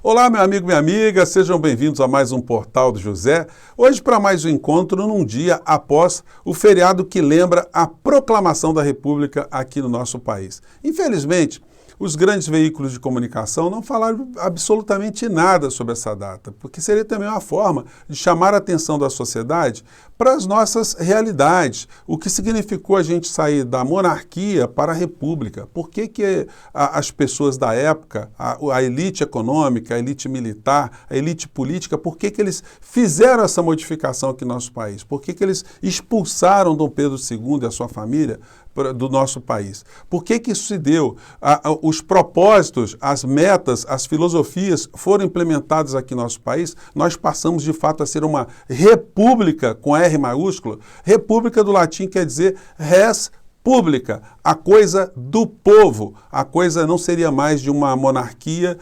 Olá, meu amigo, minha amiga, sejam bem-vindos a mais um Portal do José. Hoje para mais um encontro num dia após o feriado que lembra a proclamação da República aqui no nosso país. Infelizmente, os grandes veículos de comunicação não falaram absolutamente nada sobre essa data, porque seria também uma forma de chamar a atenção da sociedade para as nossas realidades. O que significou a gente sair da monarquia para a república? Por que as pessoas da época, a elite econômica, a elite militar, a elite política, por que eles fizeram essa modificação aqui no nosso país? Por que eles expulsaram Dom Pedro II e a sua família do nosso país? Por que isso se deu? Os propósitos, as metas, as filosofias foram implementadas aqui no nosso país. Nós passamos de fato a ser uma república com R maiúsculo. República do latim quer dizer res pública, a coisa do povo. A coisa não seria mais de uma monarquia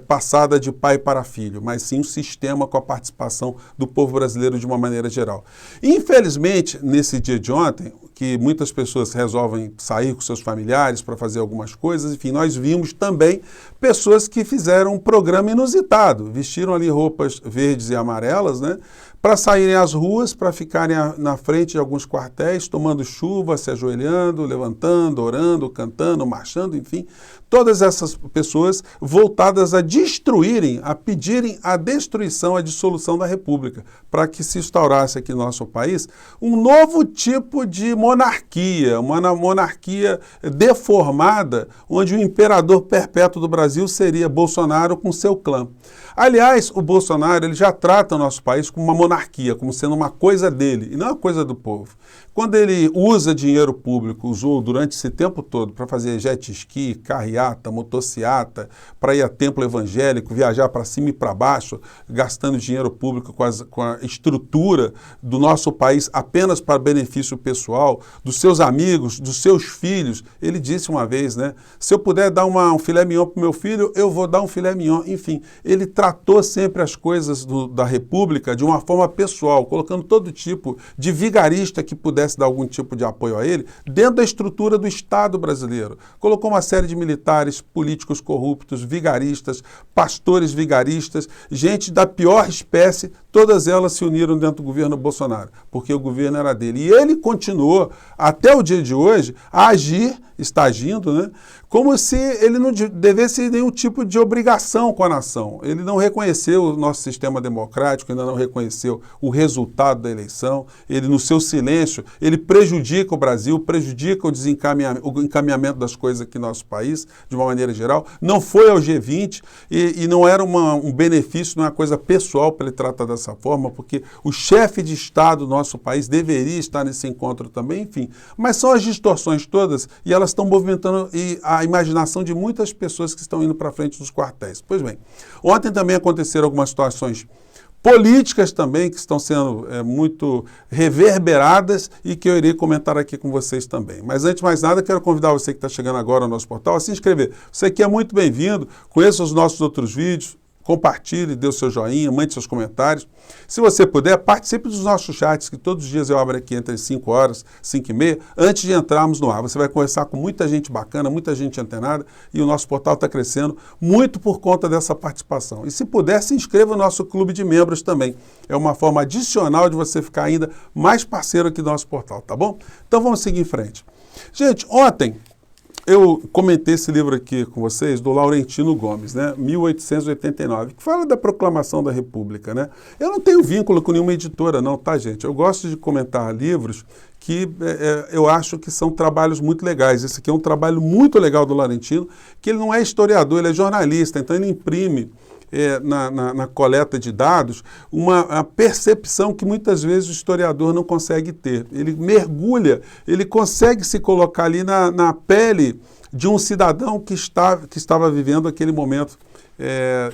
passada de pai para filho, mas sim um sistema com a participação do povo brasileiro de uma maneira geral. Infelizmente, nesse dia de ontem, que muitas pessoas resolvem sair com seus familiares para fazer algumas coisas, enfim, nós vimos também pessoas que fizeram um programa inusitado, vestiram ali roupas verdes e amarelas, né, para saírem às ruas, para ficarem na frente de alguns quartéis, tomando chuva, se ajoelhando, levantando, orando, cantando, marchando, enfim. Todas essas pessoas voltadas a destruírem, a pedirem a destruição, a dissolução da República, para que se instaurasse aqui no nosso país um novo tipo de monarquia, uma monarquia deformada, onde o imperador perpétuo do Brasil seria Bolsonaro com seu clã. Aliás, o Bolsonaro ele já trata o nosso país como uma monarquia, como sendo uma coisa dele, e não uma coisa do povo. Quando ele usa dinheiro público, usou durante esse tempo todo para fazer jet ski, carreata, motociata, para ir a templo evangélico, viajar para cima e para baixo, gastando dinheiro público com a estrutura do nosso país apenas para benefício pessoal, dos seus amigos, dos seus filhos. Ele disse uma vez, né? Se eu puder dar um filé mignon para o meu filho, eu vou dar um filé mignon. Enfim, ele tratou sempre as coisas da República de uma forma pessoal, colocando todo tipo de vigarista que pudesse dar algum tipo de apoio a ele, dentro da estrutura do Estado brasileiro. Colocou uma série de militares, políticos corruptos, vigaristas, pastores vigaristas, gente da pior espécie, todas elas se uniram dentro do governo Bolsonaro, porque o governo era dele. E ele continuou, até o dia de hoje, a agir, está agindo, né, como se ele não devesse nenhum tipo de obrigação com a nação. Ele não reconheceu o nosso sistema democrático, ainda não reconheceu o resultado da eleição. Ele, no seu silêncio, ele prejudica o Brasil, prejudica o encaminhamento das coisas aqui no nosso país, de uma maneira geral. Não foi ao G20 e não era um benefício, não é uma coisa pessoal para ele tratar dessa forma, porque o chefe de Estado do nosso país deveria estar nesse encontro também, enfim. Mas são as distorções todas e elas estão movimentando a imaginação de muitas pessoas que estão indo para frente dos quartéis. Pois bem, ontem também aconteceram algumas situações políticas também que estão sendo muito reverberadas e que eu irei comentar aqui com vocês também. Mas antes de mais nada, quero convidar você que está chegando agora ao nosso portal a se inscrever. Você aqui é muito bem-vindo, conheça os nossos outros vídeos, compartilhe, dê o seu joinha, mande seus comentários. Se você puder, participe dos nossos chats, que todos os dias eu abro aqui entre as 5 horas, 5 e meia, antes de entrarmos no ar. Você vai conversar com muita gente bacana, muita gente antenada, e o nosso portal está crescendo muito por conta dessa participação. E se puder, se inscreva no nosso clube de membros também. É uma forma adicional de você ficar ainda mais parceiro aqui do nosso portal, tá bom? Então vamos seguir em frente. Gente, ontem eu comentei esse livro aqui com vocês, do Laurentino Gomes, né, 1889, que fala da proclamação da República, né? Eu não tenho vínculo com nenhuma editora não, tá, gente? Eu gosto de comentar livros que eu acho que são trabalhos muito legais. Esse aqui é um trabalho muito legal do Laurentino, que ele não é historiador, ele é jornalista, então ele imprime na coleta de dados uma percepção que muitas vezes o historiador não consegue ter. Ele mergulha, ele consegue se colocar ali na pele de um cidadão que estava vivendo aquele momento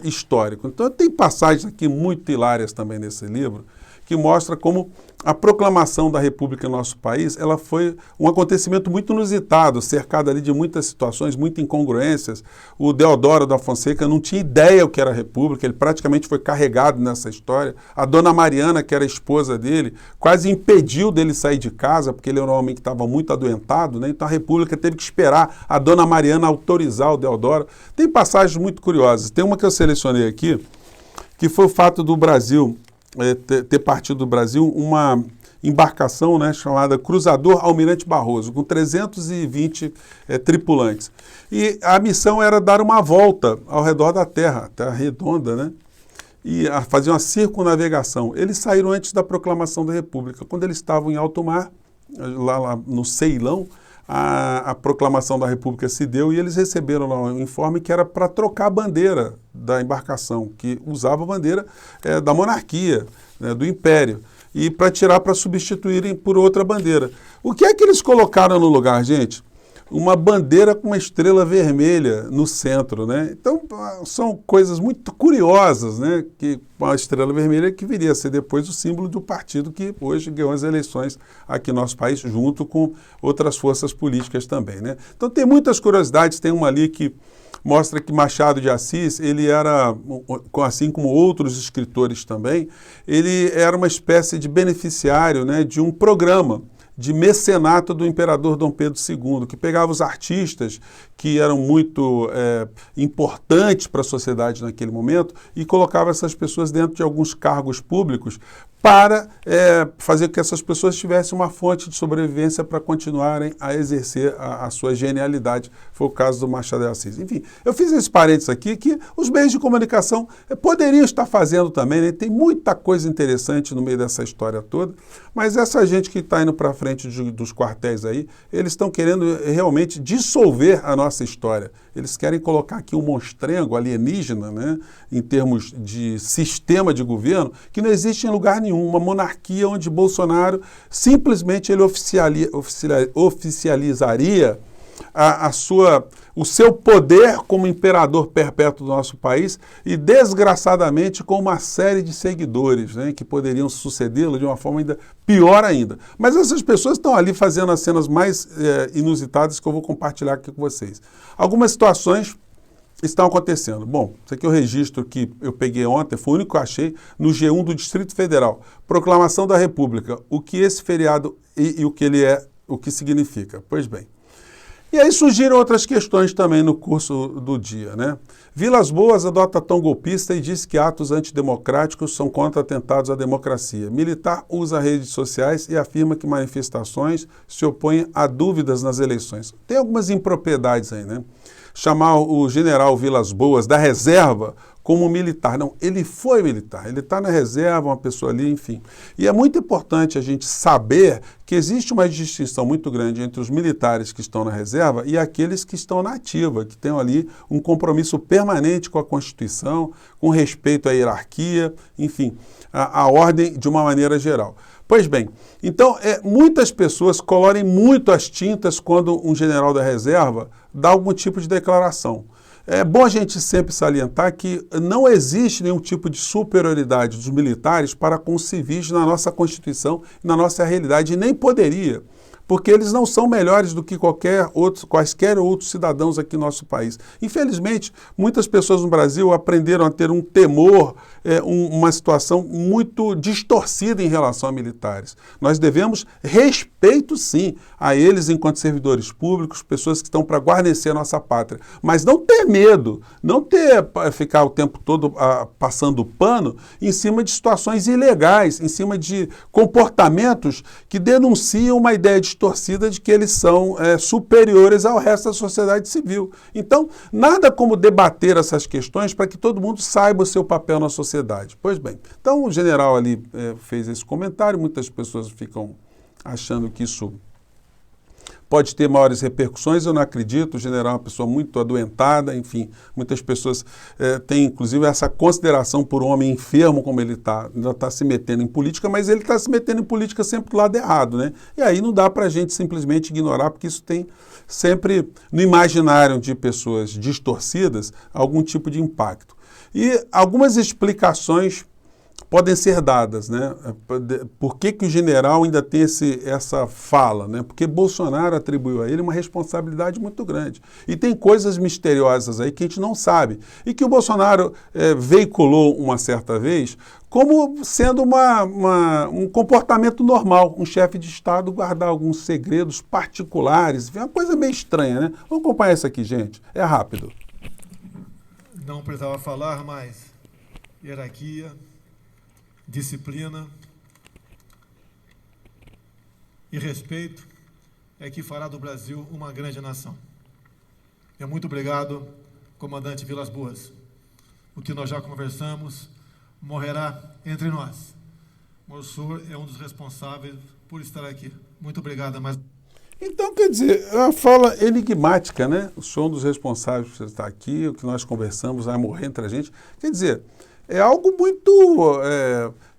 histórico. Então tem passagens aqui muito hilárias também nesse livro, que mostra como a proclamação da República no nosso país, ela foi um acontecimento muito inusitado, cercado ali de muitas situações, muitas incongruências. O Deodoro da Fonseca não tinha ideia o que era a República, ele praticamente foi carregado nessa história. A dona Mariana, que era a esposa dele, quase impediu dele sair de casa, porque ele era um homem que estava muito adoentado, né? Então a República teve que esperar a dona Mariana autorizar o Deodoro. Tem passagens muito curiosas. Tem uma que eu selecionei aqui, que foi o fato do Brasil ter partido do Brasil uma embarcação, né, chamada Cruzador Almirante Barroso, com 320 tripulantes. E a missão era dar uma volta ao redor da Terra redonda, né, e fazer uma circunnavegação. Eles saíram antes da proclamação da República. Quando eles estavam em alto mar, lá no Ceilão, a proclamação da República se deu e eles receberam lá um informe que era para trocar a bandeira da embarcação, que usava a bandeira da monarquia, né, do Império, e para tirar para substituírem por outra bandeira. O que é que eles colocaram no lugar, gente? Uma bandeira com uma estrela vermelha no centro, né? Então, são coisas muito curiosas, né? Que a estrela vermelha que viria a ser depois o símbolo do partido que hoje ganhou as eleições aqui no nosso país, junto com outras forças políticas também, né? Então, tem muitas curiosidades. Tem uma ali que mostra que Machado de Assis, ele era, assim como outros escritores também, ele era uma espécie de beneficiário, né, de um programa de mecenato do imperador Dom Pedro II, que pegava os artistas que eram muito importantes para a sociedade naquele momento e colocava essas pessoas dentro de alguns cargos públicos para fazer com que essas pessoas tivessem uma fonte de sobrevivência para continuarem a exercer a sua genialidade. Foi o caso do Machado de Assis. Enfim, eu fiz esse parênteses aqui que os meios de comunicação poderiam estar fazendo também, né? Tem muita coisa interessante no meio dessa história toda, mas essa gente que está indo para frente dos quartéis aí, eles estão querendo realmente dissolver a nossa história. Eles querem colocar aqui um monstrengo alienígena, né, em termos de sistema de governo, que não existe em lugar nenhum. Uma monarquia onde Bolsonaro simplesmente ele oficializaria o seu poder como imperador perpétuo do nosso país e, desgraçadamente, com uma série de seguidores, né, que poderiam sucedê-lo de uma forma ainda pior ainda. Mas essas pessoas estão ali fazendo as cenas mais inusitadas que eu vou compartilhar aqui com vocês. Algumas situações estão acontecendo. Bom, isso aqui é o registro que eu peguei ontem, foi o único que eu achei, no G1 do Distrito Federal. Proclamação da República. O que esse feriado e o que ele é, o que significa. Pois bem. E aí surgiram outras questões também no curso do dia, né? Vilas Boas adota tom golpista e diz que atos antidemocráticos são contra atentados à democracia. Militar usa redes sociais e afirma que manifestações se opõem a dúvidas nas eleições. Tem algumas impropriedades aí, né? Chamar o general Vilas Boas da reserva como militar. Não, ele foi militar, ele está na reserva, uma pessoa ali, enfim. E é muito importante a gente saber que existe uma distinção muito grande entre os militares que estão na reserva e aqueles que estão na ativa, que têm ali um compromisso permanente com a Constituição, com respeito à hierarquia, enfim, a ordem de uma maneira geral. Pois bem, então muitas pessoas colorem muito as tintas quando um general da reserva dá algum tipo de declaração. É bom a gente sempre salientar que não existe nenhum tipo de superioridade dos militares para com os civis na nossa Constituição, na nossa realidade, e nem poderia, porque eles não são melhores do que quaisquer outros cidadãos aqui no nosso país. Infelizmente, muitas pessoas no Brasil aprenderam a ter um temor, uma situação muito distorcida em relação a militares. Nós devemos respeito, sim, a eles enquanto servidores públicos, pessoas que estão para guarnecer a nossa pátria, mas não ter medo, não ficar o tempo todo passando pano em cima de situações ilegais, em cima de comportamentos que denunciam uma ideia distorcida de que eles são superiores ao resto da sociedade civil. Então, nada como debater essas questões para que todo mundo saiba o seu papel na sociedade. Pois bem, então o general ali fez esse comentário, muitas pessoas ficam achando que isso pode ter maiores repercussões, eu não acredito, o general é uma pessoa muito adoentada, enfim, muitas pessoas têm inclusive essa consideração por um homem enfermo como ele ainda está se metendo em política, mas ele está se metendo em política sempre do lado errado, né? E aí não dá para a gente simplesmente ignorar, porque isso tem sempre no imaginário de pessoas distorcidas algum tipo de impacto. E algumas explicações podem ser dadas, né? Por que o general ainda tem essa fala, né? Porque Bolsonaro atribuiu a ele uma responsabilidade muito grande. E tem coisas misteriosas aí que a gente não sabe. E que o Bolsonaro veiculou uma certa vez como sendo um comportamento normal, um chefe de Estado guardar alguns segredos particulares. É uma coisa meio estranha, né? Vamos acompanhar isso aqui, gente. É rápido. Não precisava falar, mas hierarquia, disciplina e respeito é que fará do Brasil uma grande nação. Muito obrigado, comandante Vilas Boas. O que nós já conversamos morrerá entre nós. O senhor é um dos responsáveis por estar aqui. Muito obrigado. Então, quer dizer, é uma fala enigmática, né? O senhor é um dos responsáveis por estar aqui, o que nós conversamos vai morrer entre a gente. Quer dizer, é algo muito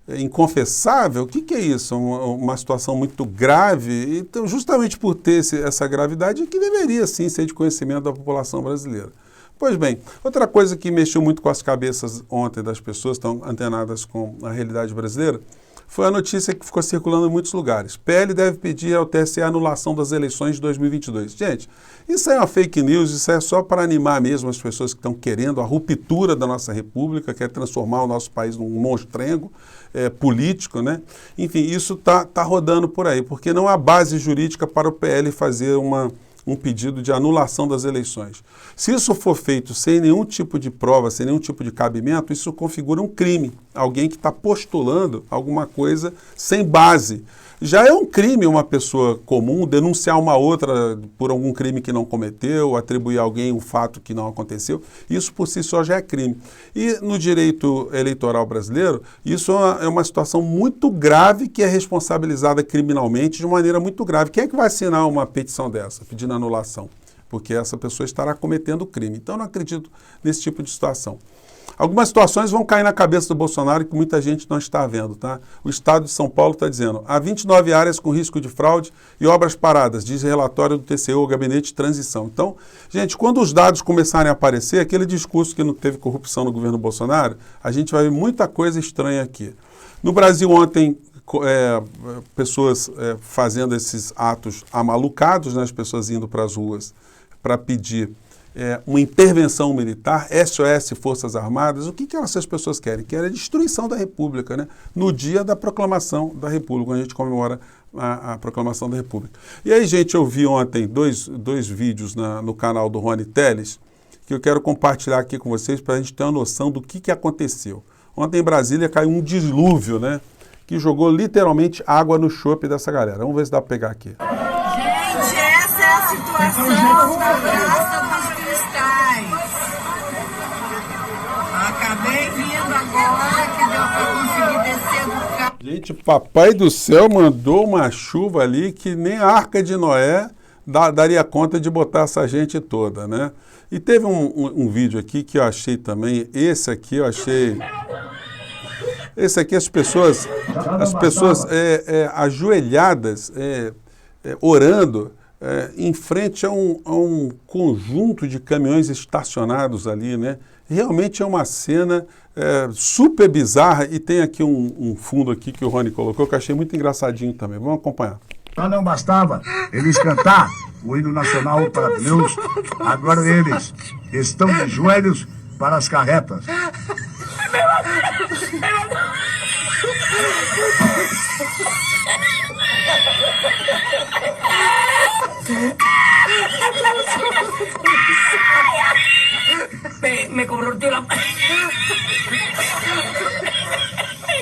inconfessável. O que é isso? Uma situação muito grave. Então, justamente por ter essa gravidade, é que deveria, sim, ser de conhecimento da população brasileira. Pois bem, outra coisa que mexeu muito com as cabeças ontem das pessoas que estão antenadas com a realidade brasileira foi a notícia que ficou circulando em muitos lugares. PL deve pedir ao TSE a anulação das eleições de 2022. Gente, isso é uma fake news, isso é só para animar mesmo as pessoas que estão querendo a ruptura da nossa república, quer transformar o nosso país num monstrengo político, né? Enfim, isso tá rodando por aí, porque não há base jurídica para o PL fazer um pedido de anulação das eleições. Se isso for feito sem nenhum tipo de prova, sem nenhum tipo de cabimento, isso configura um crime. Alguém que está postulando alguma coisa sem base. Já é um crime uma pessoa comum denunciar uma outra por algum crime que não cometeu, atribuir a alguém um fato que não aconteceu. Isso por si só já é crime. E no direito eleitoral brasileiro, isso é uma situação muito grave que é responsabilizada criminalmente de maneira muito grave. Quem é que vai assinar uma petição dessa, pedindo anulação? Porque essa pessoa estará cometendo crime. Então, eu não acredito nesse tipo de situação. Algumas situações vão cair na cabeça do Bolsonaro que muita gente não está vendo, tá? O Estado de São Paulo está dizendo, há 29 áreas com risco de fraude e obras paradas, diz relatório do TCU, o Gabinete de Transição. Então, gente, quando os dados começarem a aparecer, aquele discurso que não teve corrupção no governo Bolsonaro, a gente vai ver muita coisa estranha aqui. No Brasil ontem, pessoas fazendo esses atos amalucados, né? As pessoas indo para as ruas para pedir uma intervenção militar, SOS Forças Armadas. O que essas pessoas querem? Querem a destruição da República, né? No dia da proclamação da República, quando a gente comemora a proclamação da República. E aí, gente, eu vi ontem dois vídeos no canal do Rony Telles, que eu quero compartilhar aqui com vocês para a gente ter uma noção do que aconteceu. Ontem em Brasília caiu um dilúvio, né? Que jogou literalmente água no chope dessa galera. Vamos ver se dá para pegar aqui. Gente, essa é a situação da Praça dos Cristais. Acabei vindo agora que deu para conseguir descer do carro. Gente, papai do céu mandou uma chuva ali que nem a Arca de Noé daria conta de botar essa gente toda, né? E teve um vídeo aqui que eu achei também, esse aqui eu achei... Esse aqui as pessoas ajoelhadas, orando, em frente a um conjunto de caminhões estacionados ali, né? Realmente é uma cena super bizarra e tem aqui um fundo aqui que o Rony colocou que eu achei muito engraçadinho também. Vamos acompanhar. Mas não bastava eles cantar o hino nacional para Deus, agora eles estão de joelhos para as carretas. Me cobró el tío la... Me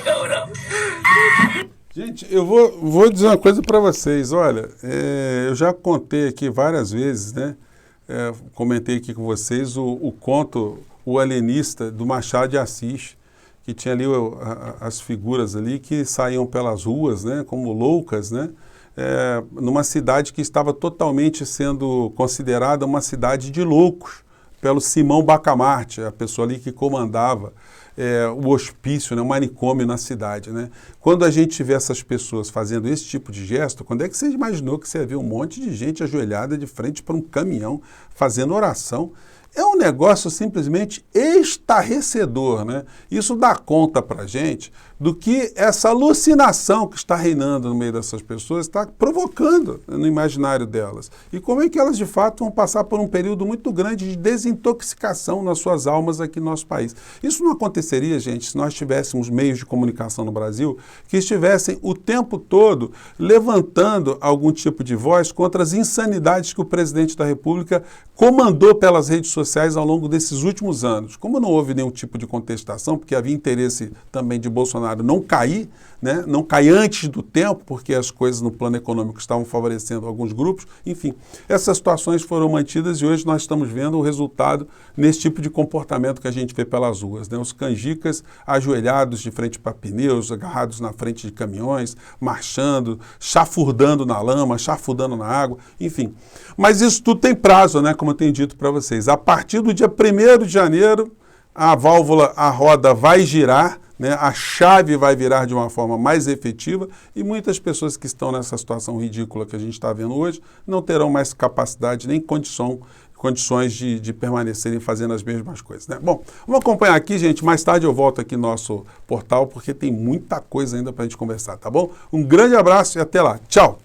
cobró. Gente, eu vou dizer uma coisa para vocês. Olha, eu já contei aqui várias vezes, né? Comentei aqui com vocês o conto O Alienista, do Machado de Assis, que tinha ali as figuras ali que saíam pelas ruas, né? Como loucas, né? Numa cidade que estava totalmente sendo considerada uma cidade de loucos, pelo Simão Bacamarte, a pessoa ali que comandava o hospício, né, o manicômio na cidade, né? Quando a gente vê essas pessoas fazendo esse tipo de gesto, quando é que você imaginou que você ia ver um monte de gente ajoelhada de frente para um caminhão fazendo oração? É um negócio simplesmente estarrecedor, né? Isso dá conta para a gente do que essa alucinação que está reinando no meio dessas pessoas está provocando no imaginário delas. E como é que elas, de fato, vão passar por um período muito grande de desintoxicação nas suas almas aqui no nosso país. Isso não aconteceria, gente, se nós tivéssemos meios de comunicação no Brasil que estivessem o tempo todo levantando algum tipo de voz contra as insanidades que o presidente da República comandou pelas redes sociais ao longo desses últimos anos. Como não houve nenhum tipo de contestação, porque havia interesse também de Bolsonaro não cair, né? Não cair antes do tempo, porque as coisas no plano econômico estavam favorecendo alguns grupos, enfim, essas situações foram mantidas e hoje nós estamos vendo o resultado nesse tipo de comportamento que a gente vê pelas ruas, né? Os canjicas ajoelhados de frente para pneus, agarrados na frente de caminhões, marchando, chafurdando na lama, chafurdando na água, enfim. Mas isso tudo tem prazo, né? Como eu tenho dito para vocês. A partir do dia 1º de janeiro, a válvula, a roda vai girar, né? A chave vai virar de uma forma mais efetiva e muitas pessoas que estão nessa situação ridícula que a gente está vendo hoje não terão mais capacidade nem condições de permanecerem fazendo as mesmas coisas, né? Bom, vamos acompanhar aqui, gente. Mais tarde eu volto aqui no nosso portal porque tem muita coisa ainda para a gente conversar, tá bom? Um grande abraço e até lá. Tchau!